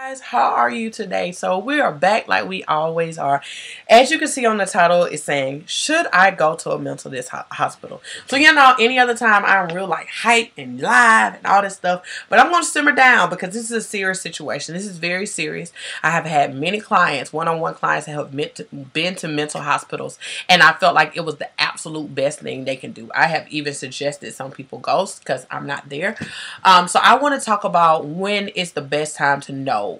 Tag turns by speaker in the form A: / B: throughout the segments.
A: Guys, how are you today? So we are back like we always are. As you can see on the title, it's saying, should I go to a mental hospital? So any other time I'm real like hype and live and all this stuff, but I'm going to simmer down because this is a serious situation. This is very serious. I have had many clients, one-on-one clients that have been to mental hospitals, and I felt like it was the absolute best thing they can do. I have even suggested some people go because I'm not there. So I want to talk about when is the best time to know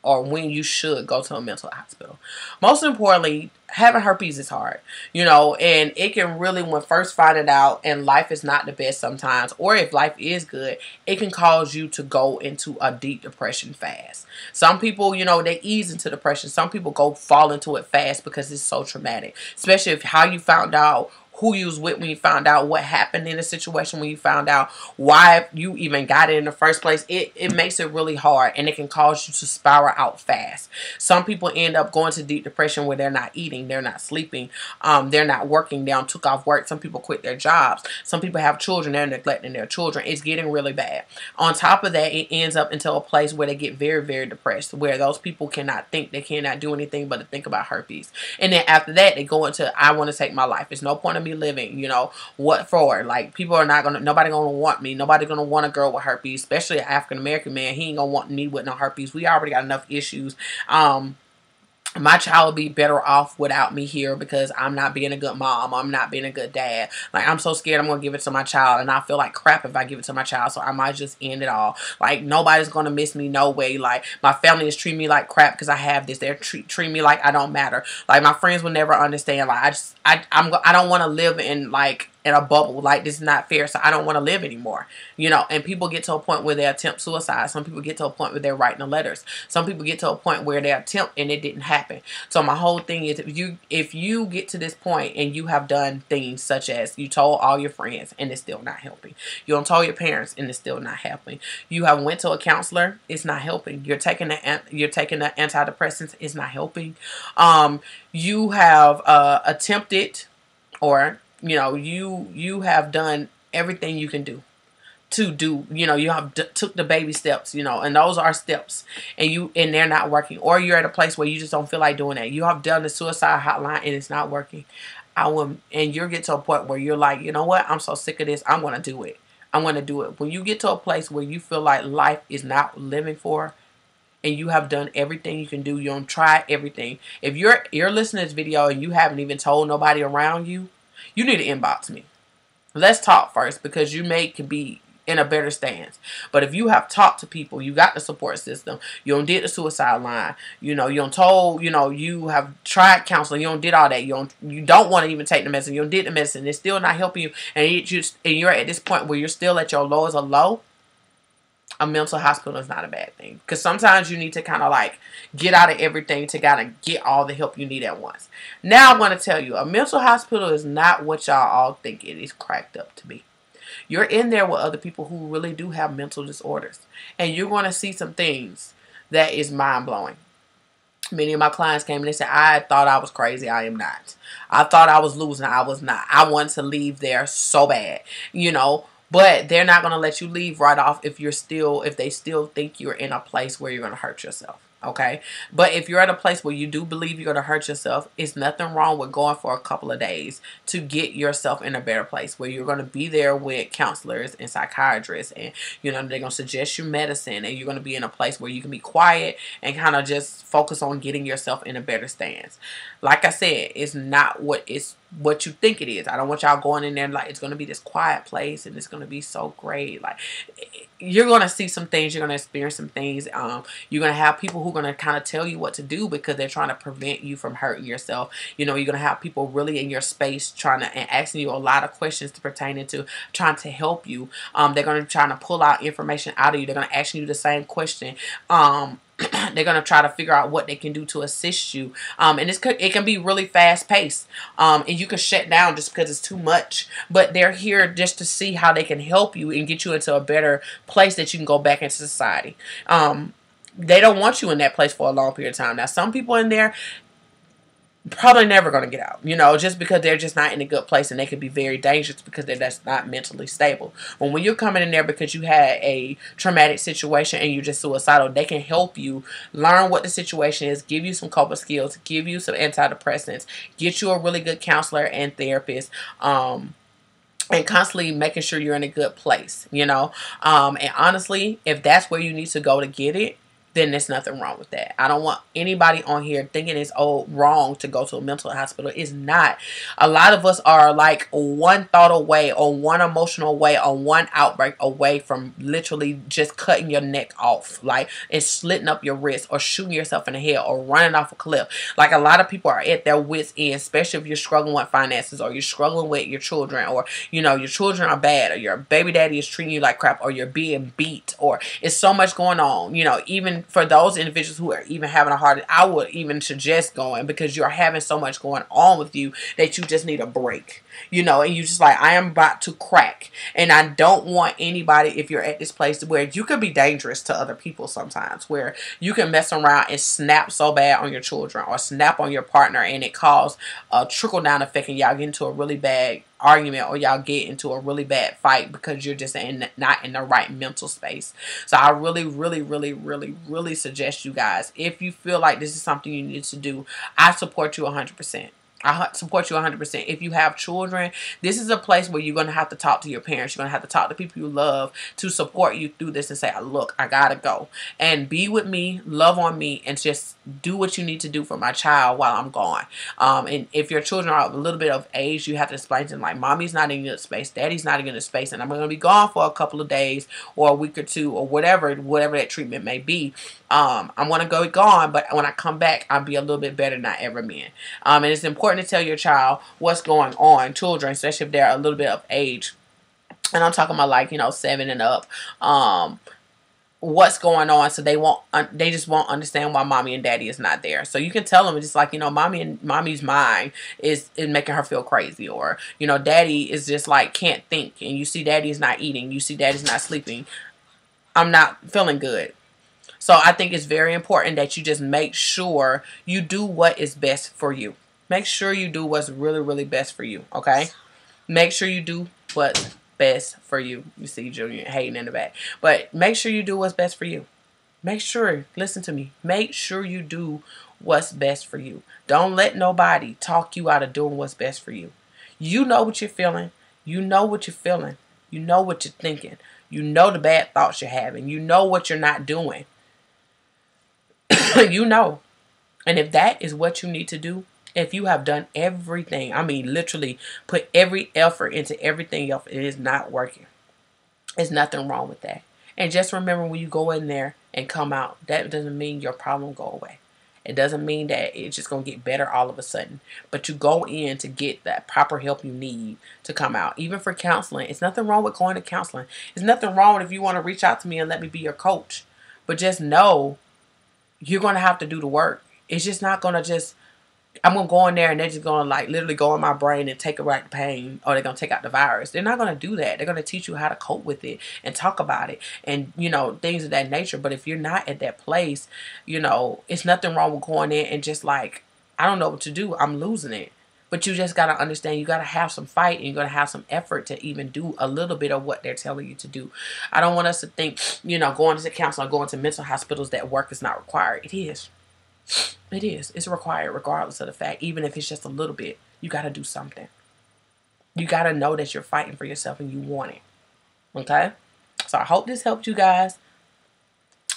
A: or when you should go to a mental hospital. Most importantly, having herpes is hard, and it can really, when first finding out and life is not the best sometimes, or if life is good, it can cause you to go into a deep depression fast. Some people, they ease into depression. Some people fall into it fast because it's so traumatic, especially if how you found out, who you was with when you found out, what happened in the situation when you found out, why you even got it in the first place. It makes it really hard, and it can cause you to spiral out fast. Some people end up going to deep depression where they're not eating, they're not sleeping, they're not working, they took off work. Some people quit their jobs. Some people have children, they're neglecting their children. It's getting really bad. On top of that, it ends up into a place where they get very, very depressed, where those people cannot think, they cannot do anything but to think about herpes. And then after that, they go into, I want to take my life. It's no point in me living, what for? Like, people are not gonna, nobody gonna want me, nobody gonna want a girl with herpes, especially an African American man. He ain't gonna want me with no herpes. We already got enough issues. My child will be better off without me here because I'm not being a good mom. I'm not being a good dad. Like, I'm so scared I'm going to give it to my child, and I feel like crap if I give it to my child, so I might just end it all. Like, nobody's going to miss me, no way. Like, my family is treating me like crap because I have this. They're treating me like I don't matter. Like, my friends will never understand. Like, I don't want to live in, like, in a bubble. Like, this is not fair, so I don't want to live anymore. And people get to a point where they attempt suicide. Some people get to a point where they're writing the letters. Some people get to a point where they attempt and it didn't happen. So my whole thing is, if you get to this point and you have done things such as you told all your friends and it's still not helping, you don't tell your parents and it's still not helping, you have went to a counselor, it's not helping, you're taking the antidepressants, it's not helping, you have attempted, or you have done everything you can do to do, you have took the baby steps, and those are steps, and they're not working, or you're at a place where you just don't feel like doing that. You have done the suicide hotline and it's not working. And you get to a point where you're like, you know what, I'm so sick of this, I'm going to do it. I'm going to do it. When you get to a place where you feel like life is not living for, and you have done everything you can do, you don't try everything. If you're listening to this video and you haven't even told nobody around you, you need to inbox me. Let's talk first, because you can be in a better stance. But if you have talked to people, you got the support system, you don't did the suicide line, you don't told, you have tried counseling, you don't did all that, you don't want to even take the medicine, you don't did the medicine, it's still not helping you, and you're at this point where you're still at your lowest of low, a mental hospital is not a bad thing. Because sometimes you need to kind of like get out of everything to kind of get all the help you need at once. Now I'm going to tell you, a mental hospital is not what y'all all think it is cracked up to be. You're in there with other people who really do have mental disorders. And you're going to see some things that is mind-blowing. Many of my clients came and they said, I thought I was crazy. I am not. I thought I was losing. I was not. I wanted to leave there so bad, But they're not going to let you leave right off if they still think you're in a place where you're going to hurt yourself. Okay. But if you're at a place where you do believe you're going to hurt yourself, it's nothing wrong with going for a couple of days to get yourself in a better place where you're going to be there with counselors and psychiatrists, and they're going to suggest you medicine, and you're going to be in a place where you can be quiet and kind of just focus on getting yourself in a better stance. Like I said, it's not what you think it is. I don't want y'all going in there like it's going to be this quiet place and it's going to be so great. Like, you're going to see some things, you're going to experience some things. You're going to have people who are going to kind of tell you what to do because they're trying to prevent you from hurting yourself. You're going to have people really in your space and asking you a lot of questions pertaining to trying to help you. They're going to try to pull out information out of you. They're going to ask you the same question. They're going to try to figure out what they can do to assist you. And it can be really fast paced. And you can shut down just because it's too much. But they're here just to see how they can help you and get you into a better place that you can go back into society. They don't want you in that place for a long period of time. Now, some people in there, probably never going to get out, you know, just because they're just not in a good place, and they could be very dangerous because they're just not mentally stable. When you're coming in there because you had a traumatic situation and you're just suicidal, they can help you learn what the situation is, give you some coping skills, give you some antidepressants, get you a really good counselor and therapist, and constantly making sure you're in a good place, you know. And honestly, if that's where you need to go to get it, then there's nothing wrong with that. I don't want anybody on here thinking it's wrong to go to a mental hospital. It's not. A lot of us are like one thought away, or one emotional away, or one outbreak away from literally just cutting your neck off, like, and slitting up your wrist, or shooting yourself in the head, or running off a cliff. Like, a lot of people are at their wits' end, especially if you're struggling with finances, or you're struggling with your children, or, you know, your children are bad, or your baby daddy is treating you like crap, or you're being beat, or it's so much going on, you know. Even for those individuals who are even having a heart, I would even suggest going, because you're having so much going on with you that you just need a break, you know. And you just like, I am about to crack. And I don't want anybody, if you're at this place where you could be dangerous to other people sometimes, where you can mess around and snap so bad on your children, or snap on your partner, and it causes a trickle down effect, and y'all get into a really bad argument, or y'all get into a really bad fight because you're just not in the right mental space. So I really suggest you guys, if you feel like this is something you need to do, I support you 100%. I support you 100%. If you have children, this is a place where you're going to have to talk to your parents. You're going to have to talk to people you love to support you through this, and say, look, I got to go. And be with me, love on me, and just do what you need to do for my child while I'm gone. And if your children are a little bit of age, you have to explain to them, like, mommy's not in a good space, daddy's not in a good space, and I'm going to be gone for a couple of days, or a week or two, or whatever that treatment may be. I'm going to go gone, but when I come back, I'll be a little bit better than I ever been. And it's important to tell your child what's going on, children, especially if they're a little bit of age. And I'm talking about, like, you know, 7 and up. What's going on, so they just won't understand why mommy and daddy is not there. So you can tell them, just like, you know, mommy's mind is making her feel crazy, or, you know, daddy is just like can't think, and you see daddy's not eating, you see daddy's not sleeping, I'm not feeling good. So I think it's very important that you just make sure you do what is best for you. Make sure you do what's really best for you, okay? Make sure you do what's best for you. You see Junior hating in the back. But make sure you do what's best for you. Make sure, listen to me, make sure you do what's best for you. Don't let nobody talk you out of doing what's best for you. You know what you're feeling. You know what you're feeling. You know what you're thinking. You know the bad thoughts you're having. You know what you're not doing. You know. And if that is what you need to do, if you have done everything, I mean literally put every effort into everything else, it is not working. There's nothing wrong with that. And just remember, when you go in there and come out, that doesn't mean your problem go away. It doesn't mean that it's just going to get better all of a sudden. But you go in to get that proper help you need to come out. Even for counseling, it's nothing wrong with going to counseling. There's nothing wrong with if you want to reach out to me and let me be your coach. But just know you're going to have to do the work. It's just not going to just, I'm going to go in there and they're just going to like literally go in my brain and take away the pain, or they're going to take out the virus. They're not going to do that. They're going to teach you how to cope with it and talk about it and, you know, things of that nature. But if you're not at that place, you know, it's nothing wrong with going in and just like, I don't know what to do, I'm losing it. But you just got to understand, you got to have some fight, and you got to have some effort to even do a little bit of what they're telling you to do. I don't want us to think, you know, going to counseling, going to mental hospitals, that work is not required. It is. It is. It's required regardless of the fact. Even if it's just a little bit, you got to do something. You got to know that you're fighting for yourself and you want it. Okay? So I hope this helped you guys.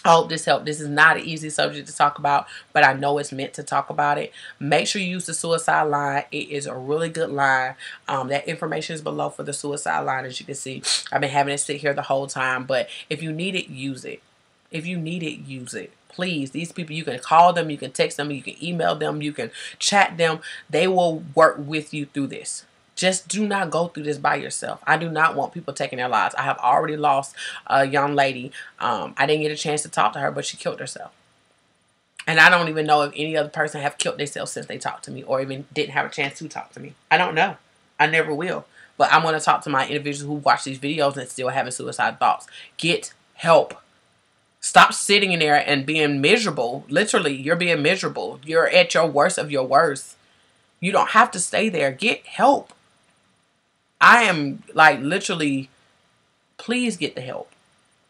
A: I hope this helped. This is not an easy subject to talk about, but I know it's meant to talk about it. Make sure you use the suicide line. It is a really good line. That information is below for the suicide line, as you can see. I've been having it sit here the whole time, but if you need it, use it. If you need it, use it. Please, these people, you can call them, you can text them, you can email them, you can chat them. They will work with you through this. Just do not go through this by yourself. I do not want people taking their lives. I have already lost a young lady. I didn't get a chance to talk to her, but she killed herself. And I don't even know if any other person have killed themselves since they talked to me, or even didn't have a chance to talk to me. I don't know. I never will. But I'm going to talk to my individuals who watch these videos and still having suicide thoughts. Get help. Stop sitting in there and being miserable. Literally, you're being miserable. You're at your worst of your worst. You don't have to stay there. Get help. I am like literally, please get the help.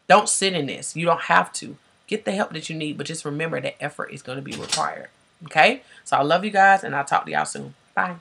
A: Don't sit in this. You don't have to. Get the help that you need, but just remember that effort is going to be required. Okay? So I love you guys, and I'll talk to y'all soon. Bye.